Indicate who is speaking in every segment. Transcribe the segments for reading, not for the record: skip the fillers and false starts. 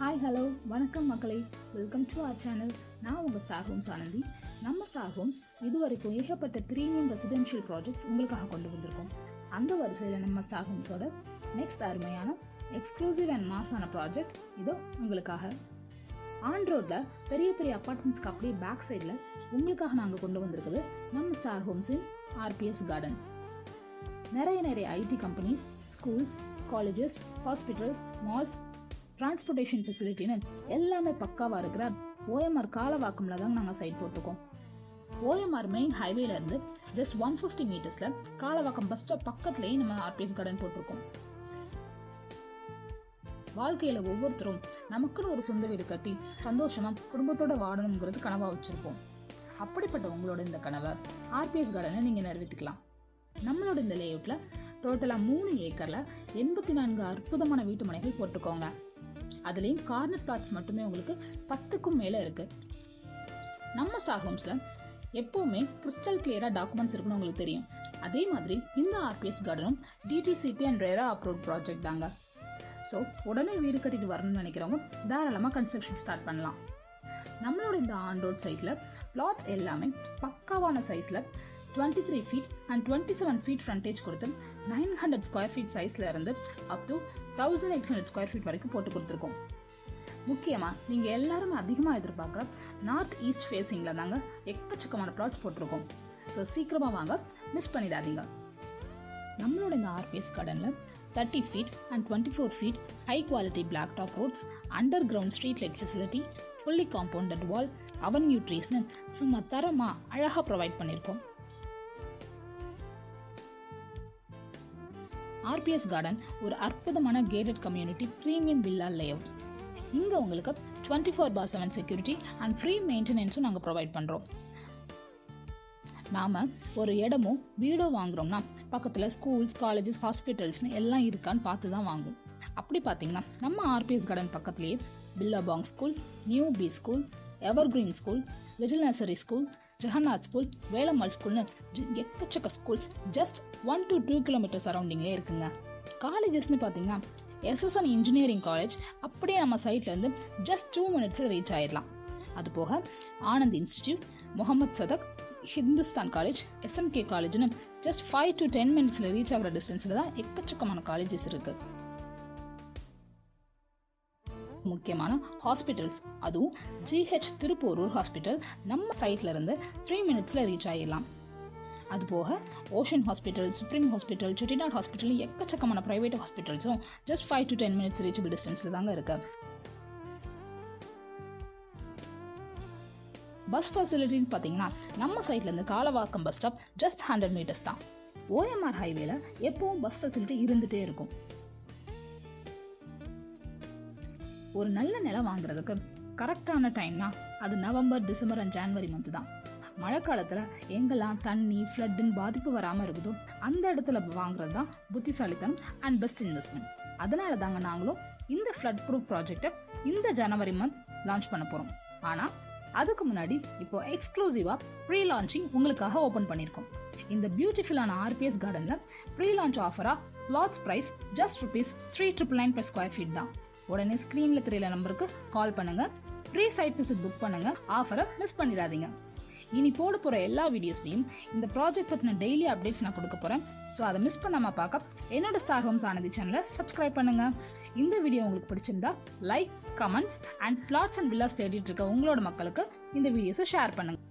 Speaker 1: Hi hello வணக்கம் மக்களே, welcome to our channel. நான் உங்கள் ஸ்டார் ஹோம்ஸ் ஆனந்தி. நம்ம ஸ்டார் ஹோம்ஸ் இது வரைக்கும் ஏகப்பட்ட ப்ரீமியம் ரெசிடென்ஷியல் ப்ராஜெக்ட்ஸ் உங்களுக்காக கொண்டு வந்திருக்கோம். அந்த வரிசையில் நம்ம ஸ்டார் ஹோம்ஸோட நெக்ஸ்ட் அருமையான எக்ஸ்க்ளூசிவ் அண்ட் மாஸான ப்ராஜெக்ட் இதோ உங்களுக்காக. ஆன் ரோட்டில் பெரிய பெரிய அப்பார்ட்மெண்ட்ஸ்க்கு அப்படியே பேக் சைடில் உங்களுக்காக நாங்கள் கொண்டு வந்திருக்குது நம்ம ஸ்டார் ஹோம்ஸின் ஆர்பிஎஸ் கார்டன். நிறைய IT companies, schools, colleges, hospitals, malls, transportation ஃபெசிலிட்டின்னு எல்லாமே பக்காவாக இருக்கிற ஓஎம்ஆர் காலவாக்கம்ல தாங்க நாங்கள் சைட் போட்டிருக்கோம். ஓஎம்ஆர் மெயின் ஹைவேல இருந்து ஜஸ்ட் 150 மீட்டர்ஸில் காலவாக்கம் பஸ் ஸ்டாப் பக்கத்துலேயே நம்ம ஆர்பிஎஸ் கார்டன் போட்டிருக்கோம். வாழ்க்கையில் ஒவ்வொருத்தரும் நமக்குன்னு ஒரு சொந்த வீடு கட்டி சந்தோஷமாக குடும்பத்தோட வாழணுங்கிறது கனவாக வச்சுருப்போம். அப்படிப்பட்ட உங்களோட இந்த கனவை ஆர்பிஎஸ் கார்டனை நீங்கள் நிறைவேற்றிக்கலாம். நம்மளோட இந்த லேஅவுட்டில் டோட்டலாக 3 ஏக்கரில் 84 அற்புதமான வீட்டு மனைகள் போட்டிருக்கோங்க. அதுலேயும் கார்னர் பிளாட்ஸ் மட்டுமே உங்களுக்கு 10க்கும் மேலே இருக்குது. நம்ம ஸ்டார் ஹோம்ஸில் எப்போவுமே கிறிஸ்டல் கிளியராக டாக்குமெண்ட்ஸ் இருக்குன்னு உங்களுக்கு தெரியும். அதே மாதிரி இந்த ஆர்பிஎஸ் கார்டனும் DTCP and RERA approve project தாங்க. ஸோ உடனே வீடு கட்டிட்டு வரணும்னு நினைக்கிறவங்க தாராளமாக கன்ஸ்ட்ரக்ஷன் ஸ்டார்ட் பண்ணலாம். நம்மளோட இந்த ஆன் ரோட் சைட்டில் பிளாட்ஸ் எல்லாமே பக்காவான சைஸில் 23 ஃபீட் அண்ட் 27 ஃபீட் ஃப்ரண்டேஜ் கொடுத்து 900 ஸ்கொயர் ஃபீட் சைஸில் இருந்து அப் டு 1800 ஸ்கொயர் ஃபீட் வரைக்கும் போட்டு கொடுத்துருக்கோம். முக்கியமாக நீங்கள் எல்லாருமே அதிகமாக எதிர்பார்க்குற நார்த் ஈஸ்ட் ஃபேஸிங்கில் தாங்க எக்கச்சக்கமான ப்ளாட்ஸ் போட்டிருக்கோம். ஸோ சீக்கிரமாக வாங்க, மிஸ் பண்ணிடாதீங்க. நம்மளோட இந்த ஆர்பிஎஸ் கார்டனில் 30 feet and 24 feet high quality black top roads, underground street light facility, fully compounded wall, avenue ட்ரீஸ்னு சும்மா தரமாக அழகாக ப்ரொவைட் பண்ணியிருக்கோம். ஆர்பிஎஸ் கார்டன் ஒரு அற்புதமான gated community premium villa layout. இங்கே உங்களுக்கு 24/7 செக்யூரிட்டி அண்ட் ஃப்ரீ மெயின்டெனன்ஸும் நாங்கள் ப்ரொவைட் பண்ணுறோம். நாம் ஒரு இடமோ வீடோ வாங்குகிறோம்னா பக்கத்தில் ஸ்கூல்ஸ், காலேஜஸ், ஹாஸ்பிட்டல்ஸ்னு எல்லாம் இருக்கான்னு பார்த்து தான் வாங்குவோம். அப்படி பார்த்தீங்கன்னா நம்ம ஆர்பிஎஸ் கார்டன் பக்கத்துலேயே Billabong school, new B school, evergreen school, little nursery school, Jagannath school, Velammal ஸ்கூல்னு எக்கச்சக்க ஸ்கூல்ஸ் ஜஸ்ட் 1 to 2 கிலோமீட்டர் சரௌண்டிங்லேயே இருக்குங்க. காலேஜஸ்னு பார்த்தீங்கன்னா எஸ்எஸ்என் இன்ஜினியரிங் காலேஜ் அப்படியே நம்ம சைட்லேருந்து ஜஸ்ட் 2 மினிட்ஸில் ரீச் ஆகிடலாம். அது போக Anand institute, Mohammed Sathak, Hindustan college, SMK காலேஜ்னு ஜஸ்ட் 5 to 10 மினிட்ஸில் ரீச் ஆகிற டிஸ்டன்ஸில் தான் எக்கச்சக்கமான காலேஜஸ் இருக்குது. முக்கியமான ஹாஸ்பிட்டல்ஸ், அதுவும் ஜிஹெச் திருப்போரூர் ஹாஸ்பிட்டல் நம்ம சைட்ல இருந்து 3 மினிட்ஸில் ரீச் ஆகிடலாம். அதுபோக ocean hospital, supreme hospital, Chettinad hospital, எக்கச்சக்கமான ப்ரைவேட் ஹாஸ்பிட்டல்ஸும் ஜஸ்ட் 5 to 10 மினிட்ஸ் ரீச்சபிள் டிஸ்டன்ஸில் தாங்க இருக்கு. பஸ் ஃபெசிலிட்டின்னு பார்த்தீங்கன்னா நம்ம சைட்லேருந்து Kalavakkam bus stop just 100 metres தான். ஓஎம்ஆர் ஹைவேல எப்பவும் பஸ் ஃபெசிலிட்டி இருந்துகிட்டே இருக்கும். ஒரு நல்ல நிலம் வாங்குறதுக்கு கரெக்டான டைம்னா அது November, December and January month தான். மழை காலத்தில் எங்கெல்லாம் தண்ணி, ஃப்ளட்டுன்னு பாதிப்பு வராமல் இருக்குதோ அந்த இடத்துல வாங்குறது தான் புத்திசாலித்தனம் அண்ட் பெஸ்ட் இன்வெஸ்ட்மெண்ட். அதனால தாங்க நாங்களும் இந்த ஃப்ளட் ப்ரூஃப் ப்ராஜெக்டை இந்த ஜனவரி மந்த் லான்ச் பண்ண போகிறோம். ஆனால் அதுக்கு முன்னாடி இப்போ எக்ஸ்க்ளூசிவாக ப்ரீ லான்ச்சிங் உங்களுக்காக ஓப்பன் பண்ணியிருக்கோம். இந்த பியூட்டிஃபுல்லான ஆர்பிஎஸ் கார்டனில் ப்ரீ லான்ச் ஆஃபராக flats price just ₹3,999 per square feet தான். உடனே ஸ்க்ரீனில் தெரியல நம்பருக்கு கால் பண்ணுங்கள், ப்ரீ சைட் விசிட் புக் பண்ணுங்கள், ஆஃபரை மிஸ் பண்ணிடாதீங்க. இனி போட போகிற எல்லா வீடியோஸ்லையும் இந்த ப்ராஜெக்ட் பற்றின டெய்லி அப்டேட்ஸ் நான் கொடுக்க போகிறேன். ஸோ அதை மிஸ் பண்ணாமல் பார்க்க என்னோட ஸ்டார் ஹோம்ஸ் ஆனந்தி சேனலை சப்ஸ்கிரைப் பண்ணுங்கள். இந்த வீடியோ உங்களுக்கு பிடிச்சிருந்தா like, comments and flats and villas தேடிட்டு இருக்க உங்களோட மக்களுக்கு இந்த வீடியோஸை ஷேர் பண்ணுங்கள்.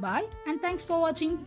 Speaker 1: பாய் அண்ட் தேங்க்ஸ் ஃபார் வாட்சிங்.